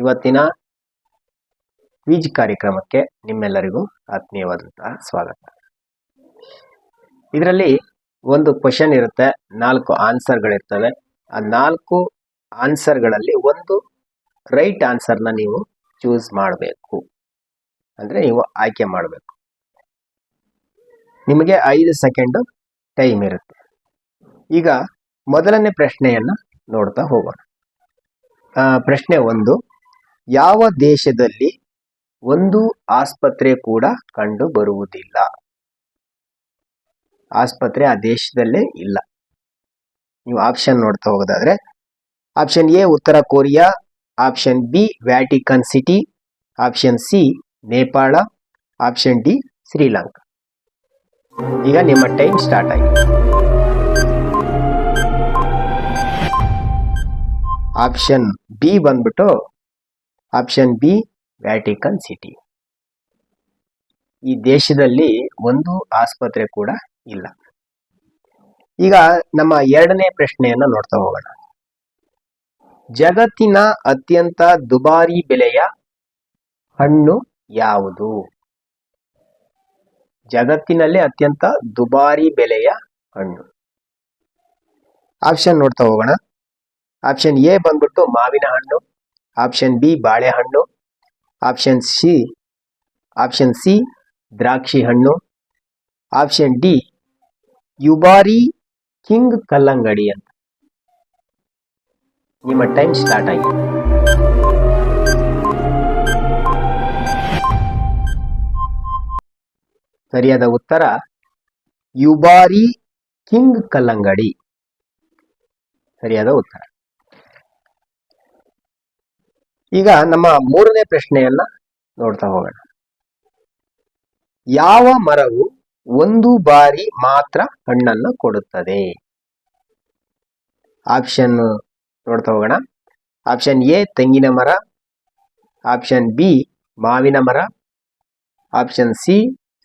ಇವತ್ತಿನ ಕ್ವಿಜ್ ಕಾರ್ಯಕ್ರಮಕ್ಕೆ ನಿಮ್ಮೆಲ್ಲರಿಗೂ ಆತ್ಮೀಯವಾದಂತಹ ಸ್ವಾಗತ. ಇದರಲ್ಲಿ ಒಂದು ಕ್ವಶನ್ ಇರುತ್ತೆ, 4 ಆನ್ಸರ್ಗಳಿರ್ತವೆ. ಆ 4 ಆನ್ಸರ್ಗಳಲ್ಲಿ ಒಂದು ರೈಟ್ ಆನ್ಸರ್ನ ನೀವು ಚೂಸ್ ಮಾಡಬೇಕು, ಅಂದರೆ ನೀವು ಆಯ್ಕೆ ಮಾಡಬೇಕು. ನಿಮಗೆ 5 ಸೆಕೆಂಡ್ ಟೈಮ್ ಇರುತ್ತೆ. ಈಗ ಮೊದಲನೇ ಪ್ರಶ್ನೆಯನ್ನ ನೋಡ್ತಾ ಹೋಗೋಣ. ಪ್ರಶ್ನೆ 1, ಯಾವ ದೇಶದಲ್ಲಿ ಒಂದು ಆಸ್ಪತ್ರೆ ಕೂಡ ಕಂಡು ಬರುವುದಿಲ್ಲ? ಆಸ್ಪತ್ರೆ ಆ ದೇಶದಲ್ಲೇ ಇಲ್ಲ. ನೀವು ಆಪ್ಷನ್ ನೋಡ್ತಾ ಹೋಗೋದಾದ್ರೆ, ಆಪ್ಷನ್ ಎ ಉತ್ತರ Korea, option B Vatican city, option C Nepal, option D Sri Lanka. ಈಗ ನಿಮ್ಮ ಟೈಮ್ ಸ್ಟಾರ್ಟ್ ಆಗಿದೆ. ಆಪ್ಷನ್ ಬಿ ಬಂದ್ಬಿಟ್ಟು ಆಪ್ಷನ್ ಬಿ ವ್ಯಾಟಿಕನ್ ಸಿಟಿ. ಈ ದೇಶದಲ್ಲಿ ಒಂದು ಆಸ್ಪತ್ರೆ ಕೂಡ ಇಲ್ಲ. ಈಗ ನಮ್ಮ ಎರಡನೇ ಪ್ರಶ್ನೆಯನ್ನ ನೋಡ್ತಾ ಹೋಗೋಣ. ಜಗತ್ತಿನ ಅತ್ಯಂತ ದುಬಾರಿ ಬೆಲೆಯ ಹಣ್ಣು ಯಾವುದು? ಜಗತ್ತಿನಲ್ಲಿ ಅತ್ಯಂತ ದುಬಾರಿ ಬೆಲೆಯ ಹಣ್ಣು. ಆಪ್ಷನ್ ನೋಡ್ತಾ ಹೋಗೋಣ. ಆಪ್ಷನ್ ಎ ಬಂದ್ಬಿಟ್ಟು ಮಾವಿನ ಹಣ್ಣು, ಆಪ್ಷನ್ ಬಿ ಬಾಳೆಹಣ್ಣು, ಆಪ್ಷನ್ ಸಿ ದ್ರಾಕ್ಷಿ ಹಣ್ಣು, ಆಪ್ಷನ್ ಡಿ ಯುಬಾರಿ ಕಿಂಗ್ ಕಲ್ಲಂಗಡಿ ಅಂತ. ನಿಮ್ಮ ಟೈಮ್ ಸ್ಟಾರ್ಟ್ ಆಗಿದೆ. ಸರಿಯಾದ ಉತ್ತರ ಯುಬಾರಿ ಕಿಂಗ್ ಕಲ್ಲಂಗಡಿ. ಸರಿಯಾದ ಉತ್ತರ. ಈಗ ನಮ್ಮ ಮೂರನೇ ಪ್ರಶ್ನೆಯನ್ನ ನೋಡ್ತಾ ಹೋಗೋಣ. ಯಾವ ಮರವು ಒಂದು ಬಾರಿ ಮಾತ್ರ ಹಣ್ಣನ್ನು ಕೊಡುತ್ತದೆ? ಆಪ್ಷನ್ ನೋಡ್ತಾ ಹೋಗೋಣ. ಆಪ್ಷನ್ ಎ ತೆಂಗಿನ ಮರ, ಆಪ್ಷನ್ ಬಿ ಮಾವಿನ ಮರ, ಆಪ್ಷನ್ ಸಿ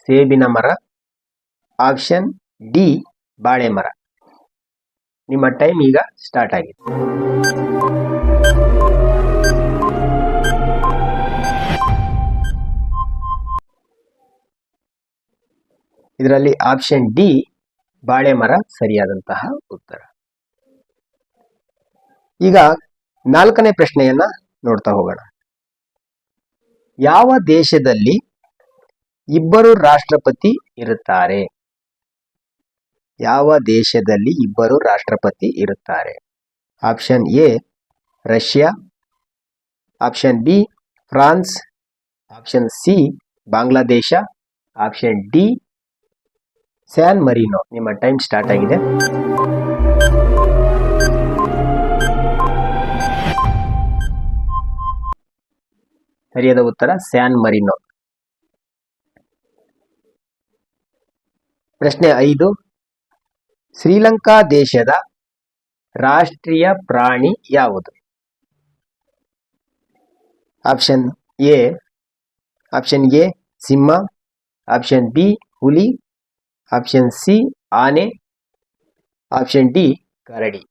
ಸೇಬಿನ ಮರ, ಆಪ್ಷನ್ ಡಿ ಬಾಳೆ ಮರ. ನಿಮ್ಮ ಟೈಮ್ ಈಗ ಸ್ಟಾರ್ಟ್ ಆಗಿದೆ. ಇದರಲ್ಲಿ ಆಪ್ಷನ್ ಡಿ ಬಾಳೆ ಮರ ಸರಿಯಾದಂತಹ ಉತ್ತರ. ಈಗ ನಾಲ್ಕನೇ ಪ್ರಶ್ನೆಯನ್ನ ನೋಡ್ತಾ ಹೋಗೋಣ. ಯಾವ ದೇಶದಲ್ಲಿ ಇಬ್ಬರು ರಾಷ್ಟ್ರಪತಿ ಇರುತ್ತಾರೆ? ಯಾವ ದೇಶದಲ್ಲಿ ಇಬ್ಬರು ರಾಷ್ಟ್ರಪತಿ ಇರುತ್ತಾರೆ? Option A Russia, option B France, option C Bangladesh, option D San Marino. ನಿಮ್ಮ ಟೈಮ್ ಸ್ಟಾರ್ಟ್ ಆಗಿದೆ. ಸರಿಯಾದ ಉತ್ತರ ಸ್ಯಾನ್ ಮರಿನೋ. ಪ್ರಶ್ನೆ 5, ಶ್ರೀಲಂಕಾ ದೇಶದ ರಾಷ್ಟ್ರೀಯ ಪ್ರಾಣಿ ಯಾವುದು? Option A Simha, option B ಹುಲಿ, ಆಪ್ಷನ್ ಸಿ ಆನೆ, ಆಪ್ಷನ್ ಡಿ ಕರಡಿ.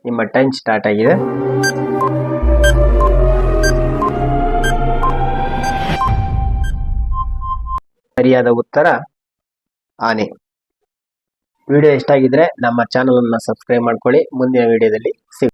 ನಿಮ್ಮ ಟೈಮ್ ಸ್ಟಾರ್ಟ್ ಆಗಿದೆ. ಸರಿಯಾದ ಉತ್ತರ ಆನೆ. ವಿಡಿಯೋ ಇಷ್ಟ ಆಗಿದ್ರೆ ನಮ್ಮ ಚಾನಲ್ ಅನ್ನು ಸಬ್ಸ್ಕ್ರೈಬ್ ಮಾಡ್ಕೊಳ್ಳಿ. ಮುಂದಿನ ವಿಡಿಯೋದಲ್ಲಿ